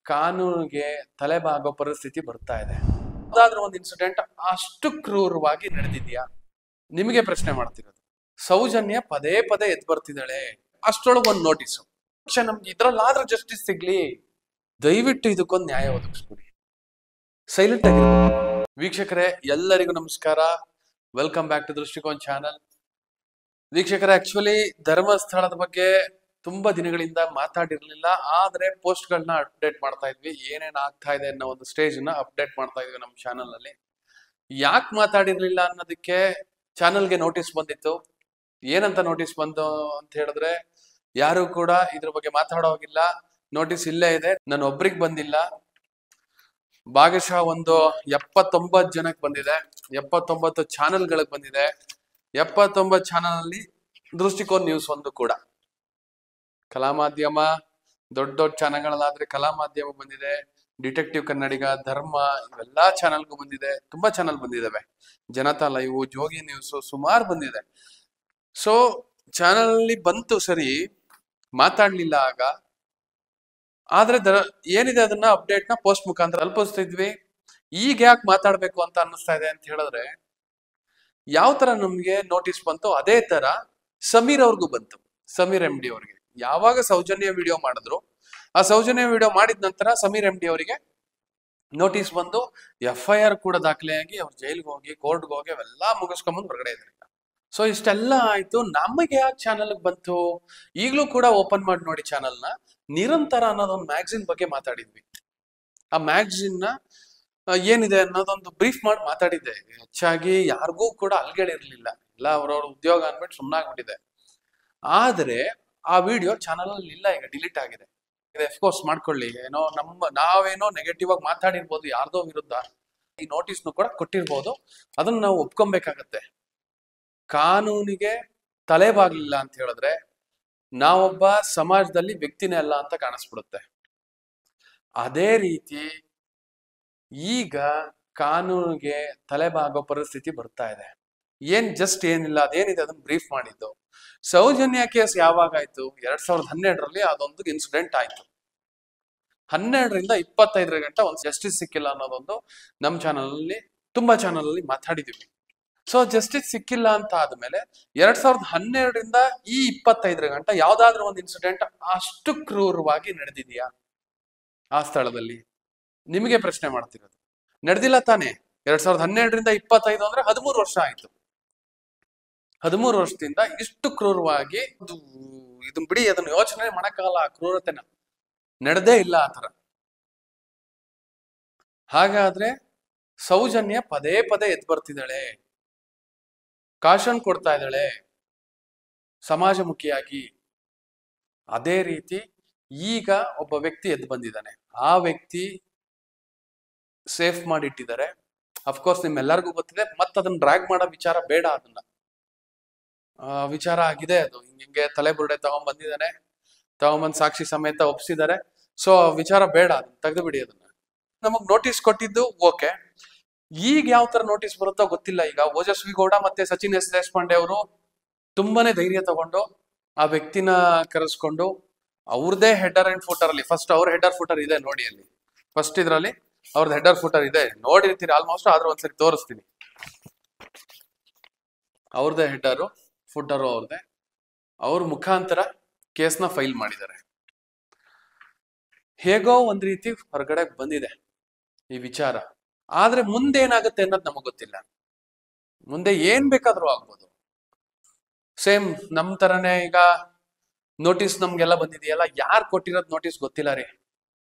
ಕಾನೂನಿಗೆ ತಲೆಬಾಗೋ ಪರಿಸ್ಥಿತಿ ಬರ್ತಾ ಇದೆ. ಅದಾದ್ರೂ ಒಂದು ಇನ್ಸಿಡೆಂಟ್ ಅಷ್ಟು ಕ್ರೂರವಾಗಿ ನಡೆದಿದ್ಯಾ? ನಿಮಗೆ ಪ್ರಶ್ನೆ ಮಾಡ್ತಿರೋದು. ಸೌಜನ್ಯ ಪದೇ ಪದೇ ಎದ್ದು ಬರ್ತಿದ್ದಾಳೆ, ಅಷ್ಟೊಳಗೆ ಒಂದು ನೋಟಿಸು. ನಮ್ಗೆ ಇದ್ರಲ್ಲಾದ್ರೂ ಜಸ್ಟಿಸ್ ಸಿಗ್ಲಿ, ದಯವಿಟ್ಟು ಇದಕ್ಕೊಂದು ನ್ಯಾಯ ಒದಗಿಸ್ಕೊಡಿ. ಸೈಲೆಂಟ್ ಆಗಿರ್ಬೋದು. ವೀಕ್ಷಕರೇ, ಎಲ್ಲರಿಗೂ ನಮಸ್ಕಾರ. Welcome back to Drishtikon channel. ವೀಕ್ಷಕರೇ, ಆಕ್ಚುಲಿ ಧರ್ಮಸ್ಥಳದ ಬಗ್ಗೆ ತುಂಬಾ ದಿನಗಳಿಂದ ಮಾತಾಡಿರ್ಲಿಲ್ಲ, ಆದ್ರೆ ಪೋಸ್ಟ್ ಗಳನ್ನ ಅಪ್ಡೇಟ್ ಮಾಡ್ತಾ ಇದ್ವಿ. ಏನೇನ್ ಆಗ್ತಾ ಇದೆ ಅನ್ನೋ ಒಂದು ಸ್ಟೇಜ್ ನ ಅಪ್ಡೇಟ್ ಮಾಡ್ತಾ ಇದ್ವಿ ನಮ್ಮ ಚಾನಲ್ ನಲ್ಲಿ. ಯಾಕೆ ಮಾತಾಡಿರ್ಲಿಲ್ಲ ಅನ್ನೋದಕ್ಕೆ ಚಾನಲ್ಗೆ ನೋಟಿಸ್ ಬಂದಿತ್ತು. ಏನಂತ ನೋಟಿಸ್ ಬಂತು ಅಂತ ಹೇಳಿದ್ರೆ, ಯಾರು ಕೂಡ ಇದ್ರ ಬಗ್ಗೆ ಮಾತಾಡೋ ಹೋಗಿಲ್ಲ, ನೋಟಿಸ್ ಇಲ್ಲೇ ಇದೆ, ನಾನು ಒಬ್ರಿಗೆ ಬಂದಿಲ್ಲ, ಭಾಗಶಃ ಒಂದು 79 ಜನಕ್ಕೆ ಬಂದಿದೆ, 79 ಚಾನೆಲ್ಗಳಿಗೆ ಬಂದಿದೆ. 79 ಚಾನಲ್ ಅಲ್ಲಿ ದೃಷ್ಟಿಕೋನ್ ನ್ಯೂಸ್ ಒಂದು ಕೂಡ, ಕಲಾ ಮಾಧ್ಯಮ, ದೊಡ್ಡ ದೊಡ್ಡ ಚಾನೆಲ್ಗಳಾದ್ರೆ ಕಲಾ ಮಾಧ್ಯಮ ಬಂದಿದೆ, ಡಿಟೆಕ್ಟಿವ್ ಕನ್ನಡಿಗ, ಧರ್ಮ, ಇವೆಲ್ಲಾ ಚಾನಲ್ಗೂ ಬಂದಿದೆ. ತುಂಬಾ ಚಾನಲ್ ಬಂದಿದಾವೆ, ಜನತಾ ಲೈವ್, ಜೋಗಿ ನ್ಯೂಸ್, ಸುಮಾರು ಬಂದಿದೆ. ಸೊ ಚಾನಲ್ ಅಲ್ಲಿ ಬಂತು, ಸರಿ, ಮಾತಾಡ್ಲಿಲ್ಲ ಆಗ. ಆದ್ರೆ ಏನಿದೆ ಅದನ್ನ ಅಪ್ಡೇಟ್ ನ ಪೋಸ್ಟ್ ಮುಖಾಂತರ ತಲುಪಿಸ್ತಿದ್ವಿ. ಈಗ ಯಾಕೆ ಮಾತಾಡ್ಬೇಕು ಅಂತ ಅನ್ನಿಸ್ತಾ ಇದೆ ಅಂತ ಹೇಳಿದ್ರೆ, ಯಾವ ತರ ನಮ್ಗೆ ನೋಟಿಸ್ ಬಂತು ಅದೇ ತರ ಸಮೀರ್ ಅವ್ರಿಗೂ ಬಂತು. ಸಮೀರ್ ಎಂ ಡಿ ಅವ್ರಿಗೆ ಯಾವಾಗ ಸೌಜನ್ಯ ವಿಡಿಯೋ ಮಾಡಿದ್ರು, ಆ ಸೌಜನ್ಯ ವಿಡಿಯೋ ಮಾಡಿದ ನಂತರ ಸಮೀರ್ ಎಂ ಡಿ ಅವರಿಗೆ ನೋಟಿಸ್ ಬಂದು FIR ಕೂಡ ದಾಖಲೆಯಾಗಿ ಅವ್ರು ಜೈಲ್ಗೆ ಹೋಗಿ ಕೋರ್ಟ್ಗೆ ಹೋಗಿ ಅವೆಲ್ಲ ಮುಗಿಸ್ಕೊಂಬಂದು ಹೊರಗಡೆ ಇದ್ರಿ. ಸೊ ಇಷ್ಟೆಲ್ಲ ಆಯ್ತು, ನಮಗೆ ಯಾಕೆ ಚಾನಲ್ ಬಂತು? ಈಗಲೂ ಕೂಡ ಓಪನ್ ಮಾಡಿ ನೋಡಿ ಚಾನಲ್ನ. ನಿರಂತರ ಅನ್ನೋದೊಂದು ಮ್ಯಾಗಝಿನ್ ಬಗ್ಗೆ ಮಾತಾಡಿದ್ವಿ. ಆ ಮ್ಯಾಗಝಿನ್ ನ ಏನಿದೆ ಅನ್ನೋದೊಂದು ಬ್ರೀಫ್ ಮಾಡಿ ಮಾತಾಡಿದ್ದೆ. ಹೆಚ್ಚಾಗಿ ಯಾರಿಗೂ ಕೂಡ ಅಲ್ಗೇಳಿರ್ಲಿಲ್ಲ, ಎಲ್ಲ ಅವ್ರವ್ರ ಉದ್ಯೋಗ ಅನ್ಬಿಟ್ಟು ಸುಮ್ಮನಾಗ್ಬಿಟ್ಟಿದೆ. ಆದ್ರೆ ಆ ವಿಡಿಯೋ ಚಾನಲ್ ಅಲ್ಲಿ ಇಲ್ಲ, ಈಗ ಡಿಲೀಟ್ ಆಗಿದೆ. ಎಫ್ಕೋರ್ಸ್ ಮಾಡ್ಕೊಳ್ಳಿ, ಏನೋ ನಾವೇನೋ ನೆಗೆಟಿವ್ ಆಗಿ ಮಾತಾಡಿರ್ಬೋದು ಯಾರ್ದೋ ವಿರುದ್ಧ, ಈ ನೋಟಿಸ್ನು ಕೂಡ ಕೊಟ್ಟಿರ್ಬೋದು, ಅದನ್ನ ನಾವು ಒಪ್ಕೊಬೇಕಾಗತ್ತೆ. ಕಾನೂನಿಗೆ ತಲೆಬಾಗ್ಲಿಲ್ಲ ಅಂತ ಹೇಳಿದ್ರೆ ನಾವೊಬ್ಬ ಸಮಾಜದಲ್ಲಿ ವ್ಯಕ್ತಿನೇ ಅಲ್ಲ ಅಂತ ಕಾಣಿಸ್ಬಿಡುತ್ತೆ. ಅದೇ ರೀತಿ ಈಗ ಕಾನೂನಿಗೆ ತಲೆಬಾಗೋ ಪರಿಸ್ಥಿತಿ ಬರ್ತಾ ಇದೆ. ಜಸ್ಟ್ ಏನಿಲ್ಲ, ಅದೇನಿದೆ ಅದನ್ನ ಬ್ರೀಫ್ ಮಾಡಿದ್ದು. ಸೌಜನ್ಯ ಕೇಸ್ ಯಾವಾಗ ಆಯ್ತು? 2012ರಲ್ಲಿ ಅದೊಂದು ಇನ್ಸಿಡೆಂಟ್ ಆಯ್ತು. 12ರಿಂದ 25 ಗಂಟೆ ಒಂದು ಜಸ್ಟಿಸ್ ಸಿಕ್ಕಿಲ್ಲ ಅನ್ನೋದೊಂದು ನಮ್ಮ ಚಾನಲ್ ಅಲ್ಲಿ, ತುಂಬಾ ಚಾನಲ್ ಅಲ್ಲಿ ಮಾತಾಡಿದೀವಿ. ಸೊ ಜಸ್ಟಿಸ್ ಸಿಕ್ಕಿಲ್ಲ ಅಂತ ಆದ್ಮೇಲೆ 2012ರಿಂದ ಈ 25 ಗಂಟೆ ಯಾವ್ದಾದ್ರು ಒಂದು ಇನ್ಸಿಡೆಂಟ್ ಅಷ್ಟು ಕ್ರೂರವಾಗಿ ನಡೆದಿದ್ಯಾ ಆ ಸ್ಥಳದಲ್ಲಿ? ನಿಮಗೆ ಪ್ರಶ್ನೆ ಮಾಡ್ತಿರೋದು. ನಡೆದಿಲ್ಲ ತಾನೆ? 2012ರಿಂದ 25 ಅಂದ್ರೆ 13 ವರ್ಷ ಆಯ್ತು. 13 ವರ್ಷದಿಂದ ಇಷ್ಟು ಕ್ರೂರವಾಗಿ, ಇದನ್ ಬಿಡಿ, ಅದನ್ನ ಯೋಚನೆ ಮಾಡಕ್ಕಾಗಲ್ಲ, ಆ ಕ್ರೂರತೆನ. ನಡೆದೇ ಇಲ್ಲ ಆ ತರ. ಹಾಗಾದ್ರೆ ಸೌಜನ್ಯ ಪದೇ ಪದೇ ಎದ್ದು ಬರ್ತಿದ್ದಾಳೆ, ಕಾಶನ್ ಕೊಡ್ತಾ ಇದ್ದಾಳೆ ಸಮಾಜಮುಖಿಯಾಗಿ. ಅದೇ ರೀತಿ ಈಗ ಒಬ್ಬ ವ್ಯಕ್ತಿ ಎದ್ದು ಬಂದಿದ್ದಾನೆ. ಆ ವ್ಯಕ್ತಿ ಸೇಫ್ ಮಾಡಿಟ್ಟಿದ್ದಾರೆ. ಅಫ್ಕೋರ್ಸ್ ನಿಮ್ಮೆಲ್ಲರಿಗೂ ಗೊತ್ತಿದೆ, ಅದನ್ನ ಡ್ರ್ಯಾಗ್ ಮಾಡೋ ವಿಚಾರ ಬೇಡ. ಅದನ್ನ ವಿಚಾರ ಆಗಿದೆ, ಅದು ಹಿಂಗೆ ತಲೆಬುರುಡೆ ತಗೊಂಡ್ಬಂದಿದ್ದಾನೆ, ತಗೊಂಬಂದ್ ಸಾಕ್ಷಿ ಸಮೇತ ಒಪ್ಸಿದ್ದಾರೆ. ಸೊ ವಿಚಾರ ಬೇಡ, ಅದನ್ನ ತೆಗೆದು ಬಿಡಿ. ಅದನ್ನ ನಮಗ್ ನೋಟಿಸ್ ಕೊಟ್ಟಿದ್ದು ಓಕೆ. ಈಗ ಯಾವ ತರ ನೋಟಿಸ್ ಬರುತ್ತೋ ಗೊತ್ತಿಲ್ಲ. ಈಗ ಓಜಸ್ವಿ ಗೌಡ ಮತ್ತೆ ಸಚಿನ್ ಎಸ್ ದೇಶಪಾಂಡೆ ಅವರು ತುಂಬಾನೇ ಧೈರ್ಯ ತಗೊಂಡು ಆ ವ್ಯಕ್ತಿನ ಕರೆಸ್ಕೊಂಡು ಅವ್ರದೇ ಹೆಡರ್ ಅಂಡ್ ಫೂಟರ್ ಅಲ್ಲಿ, ಫಸ್ಟ್ ಅವ್ರ ಹೆಡರ್ ಫೂಟರ್ ಇದೆ ನೋಡಿ, ಅಲ್ಲಿ ಫಸ್ಟ್ ಇದ್ರಲ್ಲಿ ಅವ್ರದ್ದು ಹೆಡರ್ ಫೂಟರ್ ಇದೆ, ನೋಡಿರ್ತೀರಿ ಆಲ್ಮೋಸ್ಟ್, ಆದ್ರೂ ಒಂದ್ಸರಿ ತೋರಿಸ್ತೀನಿ. ಅವ್ರದೇ ಹೆಡರು ಫೂಟರು ಅವ್ರದೇ. ಅವ್ರ ಮುಖಾಂತರ ಕೇಸ್ನ ಫೈಲ್ ಮಾಡಿದ್ದಾರೆ. ಹೇಗೋ ಒಂದ್ ರೀತಿ ಹೊರಗಡೆ ಬಂದಿದೆ ಈ ವಿಚಾರ. ಆದ್ರೆ ಮುಂದೆ ಏನಾಗುತ್ತೆ ಅನ್ನೋದು ನಮಗ್ ಗೊತ್ತಿಲ್ಲ. ಮುಂದೆ ಏನ್ ಬೇಕಾದ್ರೂ ಆಗ್ಬೋದು. ಸೇಮ್ ನಮ್ ತರನೇ ಈಗ ನೋಟಿಸ್ ನಮ್ಗೆಲ್ಲ ಬಂದಿದೆಯಲ್ಲ, ಯಾರು ಕೊಟ್ಟಿರೋದು ನೋಟಿಸ್ ಗೊತ್ತಿಲ್ಲ ರೀ,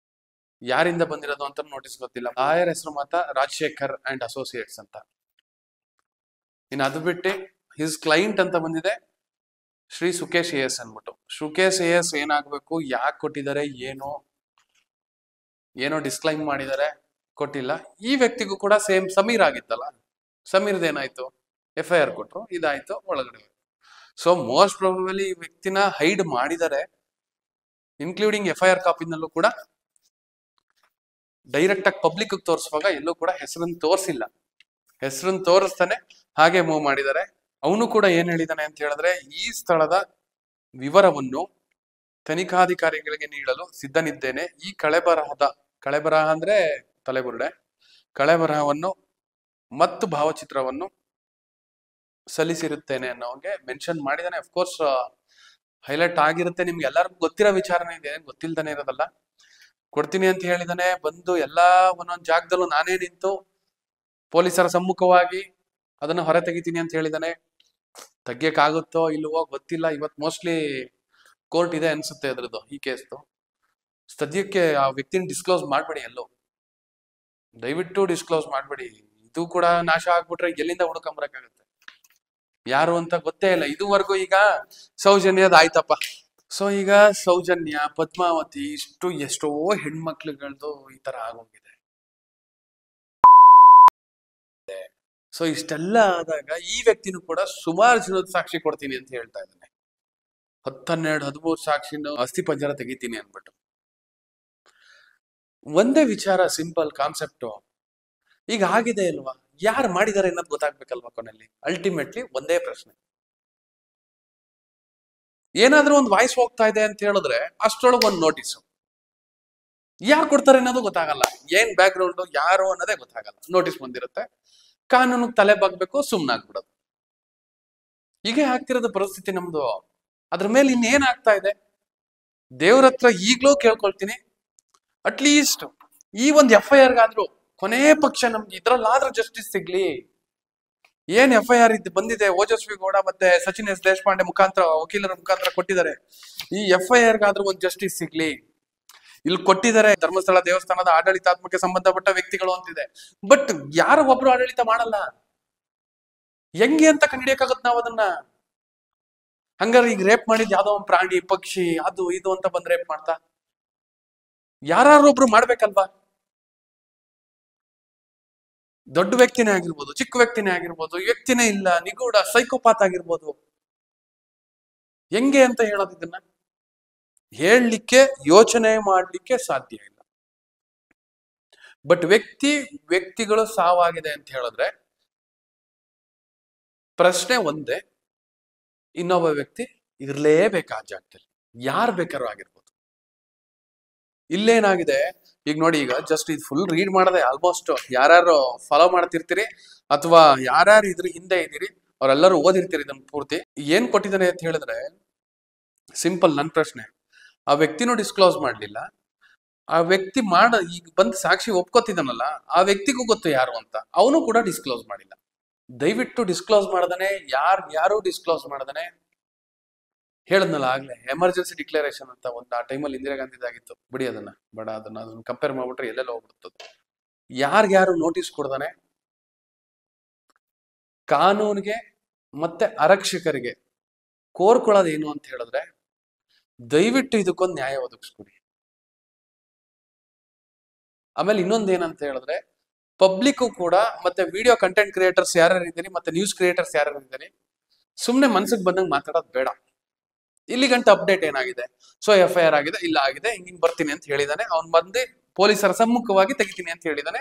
ಯಾರಿಂದ ಬಂದಿರೋದು ಅಂತ ನೋಟಿಸ್ ಗೊತ್ತಿಲ್ಲ. ಲಾಯರ್ ಹೆಸರು ಮಾತ್ರ ರಾಜಶೇಖರ್ ಅಂಡ್ ಅಸೋಸಿಯೇಟ್ಸ್ ಅಂತ. ಇನ್ನು ಅದು ಬಿಟ್ಟು ಹಿಸ್ ಕ್ಲೈಂಟ್ ಅಂತ ಬಂದಿದೆ ಶ್ರೀ ಸುಕೇಶ್ AS ಅನ್ಬಿಟ್ಟು. ಸುಕೇಶ್ AS ಏನಾಗ್ಬೇಕು, ಯಾಕೆ ಕೊಟ್ಟಿದ್ದಾರೆ, ಏನೋ ಡಿಸ್ಕ್ಲೈಮ್ ಮಾಡಿದ್ದಾರೆ, ಕೊಟ್ಟಿಲ್ಲ. ಈ ವ್ಯಕ್ತಿಗೂ ಕೂಡ ಸೇಮ್ ಸಮೀರ್ ಆಗಿತ್ತಲ್ಲ, ಸಮೀರ್ದೇನಾಯ್ತು, FIR ಕೊಟ್ರು, ಇದಾಯ್ತು, ಒಳಗಡೆ. ಸೊ ಮೋಸ್ಟ್ ಪ್ರಾಬಬಲಿ ಈ ವ್ಯಕ್ತಿನ ಹೈಡ್ ಮಾಡಿದ್ದಾರೆ, ಇನ್ಕ್ಲೂಡಿಂಗ್ FIR ಕಾಪಿನಲ್ಲೂ ಕೂಡ ಡೈರೆಕ್ಟ್ ಆಗಿ ಪಬ್ಲಿಕ್ ತೋರಿಸುವಾಗ ಎಲ್ಲೂ ಕೂಡ ಹೆಸರನ್ನು ತೋರಿಸಿಲ್ಲ. ಹೆಸರನ್ನು ತೋರಿಸ್ತಾನೆ ಹಾಗೆ ಮೂವ್ ಮಾಡಿದ್ದಾರೆ. ಅವನು ಕೂಡ ಏನ್ ಹೇಳಿದಾನೆ ಅಂತ ಹೇಳಿದ್ರೆ, ಈ ಸ್ಥಳದ ವಿವರವನ್ನು ತನಿಖಾಧಿಕಾರಿಗಳಿಗೆ ನೀಡಲು ಸಿದ್ಧನಿದ್ದೇನೆ. ಈ ಕಳೆಬರಹದ ಕಳೆಬರಹ ಅಂದ್ರೆ ತಲೆಬುರುಡೆ. ಕಳೆಬರಹವನ್ನು ಮತ್ತು ಭಾವಚಿತ್ರವನ್ನು ಸಲ್ಲಿಸಿರುತ್ತೇನೆ ಅನ್ನೋಗೆ ಮೆನ್ಷನ್ ಮಾಡಿದಾನೆ. ಅಫ್ಕೋರ್ಸ್ ಹೈಲೈಟ್ ಆಗಿರುತ್ತೆ, ನಿಮ್ಗೆ ಎಲ್ಲರಿಗೂ ಗೊತ್ತಿರೋ ವಿಚಾರನೇ ಇದೆ, ಗೊತ್ತಿಲ್ದಾನೆ ಇರೋದಲ್ಲ. ಕೊಡ್ತೀನಿ ಅಂತ ಹೇಳಿದಾನೆ. ಬಂದು ಎಲ್ಲಾ ಒಂದೊಂದ್ ಜಾಗದಲ್ಲೂ ನಾನೇ ನಿಂತು ಪೊಲೀಸರ ಸಮ್ಮುಖವಾಗಿ ಅದನ್ನ ಹೊರ ತೆಗಿತೀನಿ ಅಂತ ಹೇಳಿದಾನೆ. ತೆಗಿಯಕ್ಕಾಗುತ್ತೋ ಇಲ್ವೋ ಗೊತ್ತಿಲ್ಲ. ಇವತ್ ಮೋಸ್ಟ್ಲಿ ಕೋರ್ಟ್ ಇದೆ ಅನ್ಸುತ್ತೆ ಅದ್ರದ್ದು, ಈ ಕೇಸ್ದು. ಸದ್ಯಕ್ಕೆ ಆ ವ್ಯಕ್ತಿನ ಡಿಸ್ಕ್ಲೋಸ್ ಮಾಡ್ಬೇಡಿ, ಎಲ್ಲೋ ದಯವಿಟ್ಟು ಡಿಸ್ಕ್ಲೋಸ್ ಮಾಡ್ಬೇಡಿ. ಇದು ಕೂಡ ನಾಶ ಆಗ್ಬಿಟ್ರೆ ಎಲ್ಲಿಂದ ಹುಡ್ಕೊಂಬರಕ್ಕಾಗತ್ತೆ, ಯಾರು ಅಂತ ಗೊತ್ತೇ ಇಲ್ಲ ಇದುವರೆಗೂ. ಈಗ ಸೌಜನ್ಯದ ಆಯ್ತಪ್ಪ. ಸೊ ಈಗ ಸೌಜನ್ಯ, ಪದ್ಮಾವತಿ, ಎಷ್ಟೋ ಹೆಣ್ಮಕ್ಳುಗಳದ್ದು ಈ ತರ ಆಗೋಗಿದೆ. ಸೊ ಇಷ್ಟೆಲ್ಲ ಆದಾಗ ಈ ವ್ಯಕ್ತಿನೂ ಕೂಡ ಸುಮಾರು ಜನದ ಸಾಕ್ಷಿ ಕೊಡ್ತೀನಿ ಅಂತ ಹೇಳ್ತಾ ಇದ್ದಾನೆ. 10, 12, 13 ಸಾಕ್ಷಿನ ಅಸ್ಥಿ ಪಂಜರ ತೆಗಿತೀನಿ ಅನ್ಬಿಟ್ಟು. ಒಂದೇ ವಿಚಾರ, ಸಿಂಪಲ್ ಕಾನ್ಸೆಪ್ಟು. ಈಗ ಆಗಿದೆ ಅಲ್ವಾ, ಯಾರು ಮಾಡಿದ್ದಾರೆ ಅನ್ನೋದು ಗೊತ್ತಾಗ್ಬೇಕಲ್ವಾ ಕೊನೆಯಲ್ಲಿ. ಅಲ್ಟಿಮೇಟ್ಲಿ ಒಂದೇ ಪ್ರಶ್ನೆ, ಏನಾದ್ರೂ ಒಂದು ವಾಯ್ಸ್ ಹೋಗ್ತಾ ಇದೆ ಅಂತ ಹೇಳಿದ್ರೆ ಅಷ್ಟರೊಳಗೆ ಒಂದು ನೋಟಿಸು. ಯಾರು ಕೊಡ್ತಾರೆ ಅನ್ನೋದು ಗೊತ್ತಾಗಲ್ಲ, ಏನ್ ಬ್ಯಾಕ್ ಗ್ರೌಂಡ್ ಯಾರು ಅನ್ನೋದೇ ಗೊತ್ತಾಗಲ್ಲ. ನೋಟಿಸ್ ಬಂದಿರುತ್ತೆ, ಕಾನೂನು ತಲೆ ಬಾಗ್ಬೇಕು, ಸುಮ್ನಾಗ್ಬಿಡೋದು. ಹೀಗೆ ಆಗ್ತಿರೋದು ಪರಿಸ್ಥಿತಿ ನಮ್ದು. ಅದ್ರ ಮೇಲೆ ಇನ್ನೇನ್ ಆಗ್ತಾ ಇದೆ, ದೇವ್ರ ಹತ್ರ ಈಗ್ಲೂ ಕೇಳ್ಕೊಳ್ತೀನಿ, ಅಟ್ಲೀಸ್ಟ್ ಈ ಒಂದು FIR ಗಾದ್ರೂ ಕೊನೆ ಪಕ್ಷ ನಮ್ಗೆ ಇದ್ರಲ್ಲಾದ್ರೂ ಜಸ್ಟಿಸ್ ಸಿಗ್ಲಿ. ಏನ್ FIR ಬಂದಿದೆ, ಓಜಸ್ವಿ ಗೌಡ ಮತ್ತೆ ಸಚಿನ್ ಎಸ್ ದೇಶಪಾಂಡೆ ಮುಖಾಂತರ, ವಕೀಲರ ಮುಖಾಂತರ ಕೊಟ್ಟಿದ್ದಾರೆ. ಈ FIR ಗಾದ್ರೂ ಒಂದು ಜಸ್ಟಿಸ್ ಸಿಗ್ಲಿ. ಇಲ್ಲಿ ಕೊಟ್ಟಿದ್ದಾರೆ ಧರ್ಮಸ್ಥಳ ದೇವಸ್ಥಾನದ ಆಡಳಿತಾತ್ಮಕ ಸಂಬಂಧಪಟ್ಟ ವ್ಯಕ್ತಿಗಳು ಅಂತಿದೆ, ಬಟ್ ಯಾರು ಒಬ್ರು ಆಡಳಿತ ಮಾಡಲ್ಲ. ಹೆಂಗೆ ಅಂತ ಕಂಡಿಡಿಯಕ್ಕಾಗತ್ ನಾವ್ ಅದನ್ನ? ಹಂಗಾರೆ ಈಗ ರೇಪ್ ಮಾಡಿದ್ ಯಾವ್ದೋ ಒಂದು ಪ್ರಾಣಿ ಪಕ್ಷಿ ಅದು ಇದು ಅಂತ ಬಂದ್ ರೇಪ್ ಮಾಡ್ತಾ, ಯಾರೊಬ್ರು ಮಾಡ್ಬೇಕಲ್ವಾ? ದೊಡ್ಡ ವ್ಯಕ್ತಿನೇ ಆಗಿರ್ಬೋದು, ಚಿಕ್ಕ ವ್ಯಕ್ತಿನೇ ಆಗಿರ್ಬೋದು, ವ್ಯಕ್ತಿನೇ ಇಲ್ಲ, ನಿಗೂಢ ಸೈಕೋಪಾತ್ ಆಗಿರ್ಬೋದು. ಹೆಂಗೆ ಅಂತ ಹೇಳೋದು ಇದನ್ನ? ಹೇಳಲಿಕ್ಕೆ, ಯೋಚನೆ ಮಾಡ್ಲಿಕ್ಕೆ ಸಾಧ್ಯ ಇಲ್ಲ. ಬಟ್ ವ್ಯಕ್ತಿಗಳು ಸಾವಾಗಿದೆ ಅಂತ ಹೇಳಿದ್ರೆ ಪ್ರಶ್ನೆ ಒಂದೇ, ಇನ್ನೊಬ್ಬ ವ್ಯಕ್ತಿ ಇರ್ಲೇಬೇಕು ಆ ಜಾಗದಲ್ಲಿ, ಯಾರು ಬೇಕಾದ್ರೂ ಆಗಿರ್ಬೋದು. ಇಲ್ಲೇನಾಗಿದೆ ಈಗ ನೋಡಿ, ಈಗ ಜಸ್ಟ್ ಇದು ಫುಲ್ ರೀಡ್ ಮಾಡದೆ, ಆಲ್ಮೋಸ್ಟ್ ಯಾರ್ಯಾರು ಫಾಲೋ ಮಾಡ್ತಿರ್ತೀರಿ ಅಥವಾ ಯಾರ್ಯಾರು ಇದ್ರ ಹಿಂದೆ ಇದ್ದೀರಿ ಅವರೆಲ್ಲರೂ ಓದಿರ್ತೀರಿ ಇದನ್ನ ಪೂರ್ತಿ. ಏನ್ ಕೊಟ್ಟಿದ್ದಾನೆ ಅಂತ ಹೇಳಿದ್ರೆ ಸಿಂಪಲ್, ನನ್ ಪ್ರಶ್ನೆ, ಆ ವ್ಯಕ್ತಿನೂ ಡಿಸ್ಕ್ಲೋಸ್ ಮಾಡ್ಲಿಲ್ಲ, ಆ ವ್ಯಕ್ತಿ ಈಗ ಬಂದ್ ಸಾಕ್ಷಿ ಒಪ್ಕೋತಿದ್ದಾನಲ್ಲ ಆ ವ್ಯಕ್ತಿಗೂ ಗೊತ್ತು ಯಾರು ಅಂತ, ಅವನು ಕೂಡ ಡಿಸ್ಕ್ಲೋಸ್ ಮಾಡಿಲ್ಲ. ದಯವಿಟ್ಟು ಡಿಸ್ಕ್ಲೋಸ್ ಮಾಡ್ದಾನೆ, ಯಾರು ಡಿಸ್ಕ್ಲೋಸ್ ಮಾಡ್ದಾನೆ. ಹೇಳದ್ನಲ್ಲ ಆಗ್ಲೇ, ಎಮರ್ಜೆನ್ಸಿ ಡಿಕ್ಲರೇಷನ್ ಅಂತ ಒಂದು ಆ ಟೈಮಲ್ಲಿ ಇಂದಿರಾ ಗಾಂಧಿದಾಗಿತ್ತು, ಬಿಡಿ ಅದನ್ನ ಅದನ್ನ ಕಂಪೇರ್ ಮಾಡ್ಬಿಟ್ರೆ ಎಲ್ಲೆಲ್ಲ ಹೋಗ್ಬಿಡ್ತದೆ. ಯಾರ್ಯಾರು ನೋಟಿಸ್ ಕೊಡ್ದಾನೆ, ಕಾನೂನಿಗೆ ಮತ್ತೆ ಆರಕ್ಷಕರಿಗೆ ಕೋರ್ಕೊಳ್ಳೋದು ಏನು ಅಂತ ಹೇಳಿದ್ರೆ ದಯವಿಟ್ಟು ಇದಕ್ಕೊಂದು ನ್ಯಾಯ ಒದಗಿಸ್ಕೊಡಿ. ಆಮೇಲೆ ಇನ್ನೊಂದು ಏನಂತ ಹೇಳಿದ್ರೆ ಪಬ್ಲಿಕ್ ಕೂಡ ಮತ್ತೆ ವಿಡಿಯೋ ಕಂಟೆಂಟ್ ಕ್ರಿಯೇಟರ್ಸ್ ಯಾರ್ಯಾರು ಇದ್ದೀರಿ ಮತ್ತೆ ನ್ಯೂಸ್ ಕ್ರಿಯೇಟರ್ಸ್ ಯಾರ್ಯಾರು ಇದ್ದೀರಿ, ಸುಮ್ನೆ ಮನ್ಸಿಗೆ ಬಂದಂಗೆ ಮಾತಾಡೋದು ಬೇಡ. ಇಲ್ಲಿ ಗಂಟ ಅಪ್ಡೇಟ್ ಏನಾಗಿದೆ, ಸೊ FIR ಆಗಿದೆ, ಇಲ್ಲ ಆಗಿದೆ, ಹಿಂಗ್ ಬರ್ತೀನಿ ಅಂತ ಹೇಳಿದಾನೆ. ಅವ್ನ್ ಬಂದು ಪೊಲೀಸರ ಸಮ್ಮುಖವಾಗಿ ತೆಗಿತೀನಿ ಅಂತ ಹೇಳಿದಾನೆ.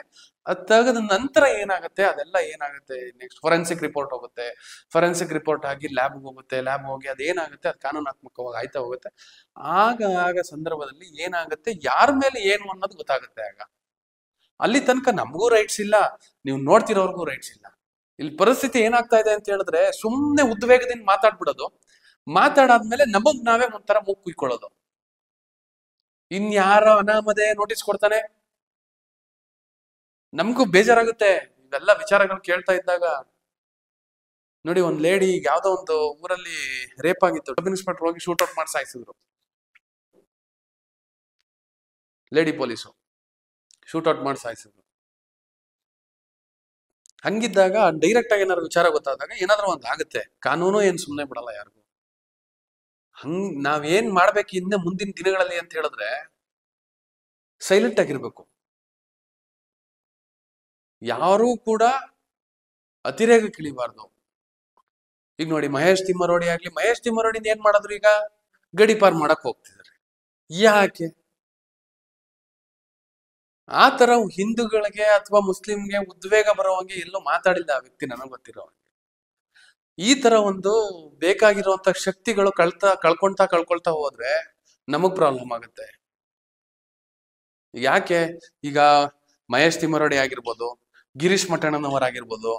ಅದ್ ತೆಗೆದ ನಂತರ ಏನಾಗುತ್ತೆ, ಅದೆಲ್ಲ ಏನಾಗುತ್ತೆ, ನೆಕ್ಸ್ಟ್ ಫೊರೆನ್ಸಿಕ್ ರಿಪೋರ್ಟ್ ಹೋಗುತ್ತೆ, ಫೊರೆನ್ಸಿಕ್ ರಿಪೋರ್ಟ್ ಆಗಿ ಲ್ಯಾಬ್ಗೆ ಹೋಗುತ್ತೆ, ಲ್ಯಾಬ್ ಹೋಗಿ ಅದೇನಾಗುತ್ತೆ ಅದು ಕಾನೂನಾತ್ಮಕವಾಗಿ ಆಯ್ತಾ ಹೋಗುತ್ತೆ. ಆಗ ಸಂದರ್ಭದಲ್ಲಿ ಏನಾಗುತ್ತೆ, ಯಾರ ಮೇಲೆ ಏನು ಅನ್ನೋದು ಗೊತ್ತಾಗುತ್ತೆ. ಆಗ ಅಲ್ಲಿ ತನಕ ನಮಗೂ ರೈಟ್ಸ್ ಇಲ್ಲ, ನೀವು ನೋಡ್ತಿರೋರ್ಗೂ ರೈಟ್ಸ್ ಇಲ್ಲ. ಇಲ್ಲಿ ಪರಿಸ್ಥಿತಿ ಏನಾಗ್ತಾ ಇದೆ ಅಂತ ಹೇಳಿದ್ರೆ ಸುಮ್ನೆ ಉದ್ವೇಗದಿಂದ ಮಾತಾಡ್ಬಿಡೋದು, ಮಾತಾಡಾದ್ಮೇಲೆ ನಮಗ್ ನಾವೇ ಒಂಥರ ಮೂಗ್ ಕುಯ್ಕೊಳ್ಳೋದು. ಇನ್ಯಾರ ಅನಾಮಧೆ ನೋಟಿಸ್ ಕೊಡ್ತಾನೆ, ನಮಗೂ ಬೇಜಾರಾಗುತ್ತೆ ಇವೆಲ್ಲ ವಿಚಾರಗಳು ಕೇಳ್ತಾ ಇದ್ದಾಗ. ನೋಡಿ, ಒಂದ್ ಲೇಡಿ ಯಾವ್ದೋ ಒಂದು ಊರಲ್ಲಿ ರೇಪ್ ಆಗಿತ್ತು, ಸಬ್ ಇನ್ಸ್ಪೆಕ್ಟರ್ ಹೋಗಿ ಶೂಟ್ ಔಟ್ ಮಾಡಿ ಸಾಯಿಸಿದ್ರು. ಲೇಡಿ ಪೊಲೀಸು ಶೂಟ್ ಔಟ್ ಮಾಡಿ ಸಾಯಿಸಿದ್ರು. ಹಂಗಿದ್ದಾಗ ಡೈರೆಕ್ಟ್ ಆಗಿ ಏನಾದ್ರು ವಿಚಾರ ಗೊತ್ತಾದಾಗ ಏನಾದ್ರು ಒಂದ್ ಆಗುತ್ತೆ, ಕಾನೂನು ಏನ್ ಸುಮ್ನೆ ಬಿಡಲ್ಲ ಯಾರಿಗೂ. ನಾವೇನ್ ಮಾಡ್ಬೇಕು ಇನ್ನ ಮುಂದಿನ ದಿನಗಳಲ್ಲಿ ಅಂತ ಹೇಳಿದ್ರೆ ಸೈಲೆಂಟ್ ಆಗಿರ್ಬೇಕು. ಯಾರೂ ಕೂಡ ಅತಿರೇಕ ಇಳಿಬಾರ್ದು. ಈಗ ನೋಡಿ, ಮಹೇಶ್ ತಿಮ್ಮರೋಡಿ ಆಗ್ಲಿ, ಮಹೇಶ್ ತಿಮ್ಮರೋಡಿಂದ ಏನ್ ಮಾಡಿದ್ರು, ಈಗ ಗಡಿಪಾರ್ ಮಾಡಕ್ ಹೋಗ್ತಿದ್ದಾರೆ. ಯಾಕೆ ಆ ತರ ಹಿಂದೂಗಳಿಗೆ ಅಥವಾ ಮುಸ್ಲಿಂಗೆ ಉದ್ವೇಗ ಬರೋವಂಗೆ ಎಲ್ಲೂ ಮಾತಾಡಿಲ್ಲ ಆ ವ್ಯಕ್ತಿ, ನನಗೆ ಗೊತ್ತಿರೋ ಹಾಗೆ. ಈ ತರ ಒಂದು ಬೇಕಾಗಿರುವಂತ ಶಕ್ತಿಗಳು ಕಳ್ಕೊಳ್ತಾ ಹೋದ್ರೆ ನಮಗ್ ಪ್ರಾಬ್ಲಮ್ ಆಗುತ್ತೆ. ಯಾಕೆ ಈಗ ಮಹೇಶ್ ತಿಮ್ಮರಡಿ ಆಗಿರ್ಬೋದು, ಗಿರೀಶ್ ಮಠಣ್ಣನವರಾಗಿರ್ಬೋದು,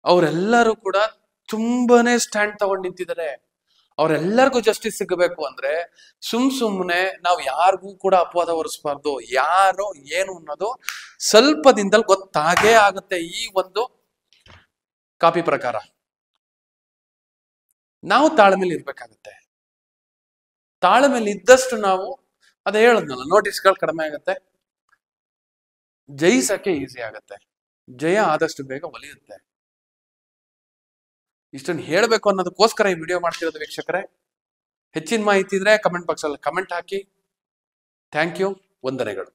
ಅವರೆಲ್ಲರೂ ಕೂಡ ತುಂಬಾನೇ ಸ್ಟ್ಯಾಂಡ್ ತಗೊಂಡು ನಿಂತಿದ್ದಾರೆ. ಅವರೆಲ್ಲರಿಗೂ ಜಸ್ಟಿಸ್ ಸಿಗಬೇಕು ಅಂದ್ರೆ ಸುಮ್ನೆ ನಾವು ಯಾರಿಗೂ ಕೂಡ ಅಪವಾದ ಹೊರಿಸಬಾರ್ದು. ಯಾರು ಏನು ಅನ್ನೋದು ಸ್ವಲ್ಪ ದಿನದಲ್ಲಿ ಗೊತ್ತಾಗೇ ಆಗುತ್ತೆ. ಈ ಒಂದು ಕಾಪಿ ಪ್ರಕಾರ ನಾವು ತಾಳ್ಮೆಲಿ ಇರ್ಬೇಕಾಗತ್ತೆ. ತಾಳ್ಮೆಲಿ ಇದ್ದಷ್ಟು ನಾವು ಅದೇ ಹೇಳದ್ನಲ್ಲ, ನೋಟಿಸ್ಗಳು ಕಡಿಮೆ ಆಗುತ್ತೆ, ಜಯಿಸಕ್ಕೆ ಈಸಿ ಆಗತ್ತೆ, ಜಯ ಆದಷ್ಟು ಬೇಗ ಒಲಿಯುತ್ತೆ. ಇಷ್ಟನ್ನು ಹೇಳ್ಬೇಕು ಅನ್ನೋದಕ್ಕೋಸ್ಕರ ಈ ವಿಡಿಯೋ ಮಾಡ್ತಿರೋದು ವೀಕ್ಷಕರೇ. ಹೆಚ್ಚಿನ ಮಾಹಿತಿ ಇದ್ರೆ ಕಮೆಂಟ್ ಬಾಕ್ಸ್ ಅಲ್ಲಿ ಕಮೆಂಟ್ ಹಾಕಿ. Thank you. ವಂದನೆಗಳು.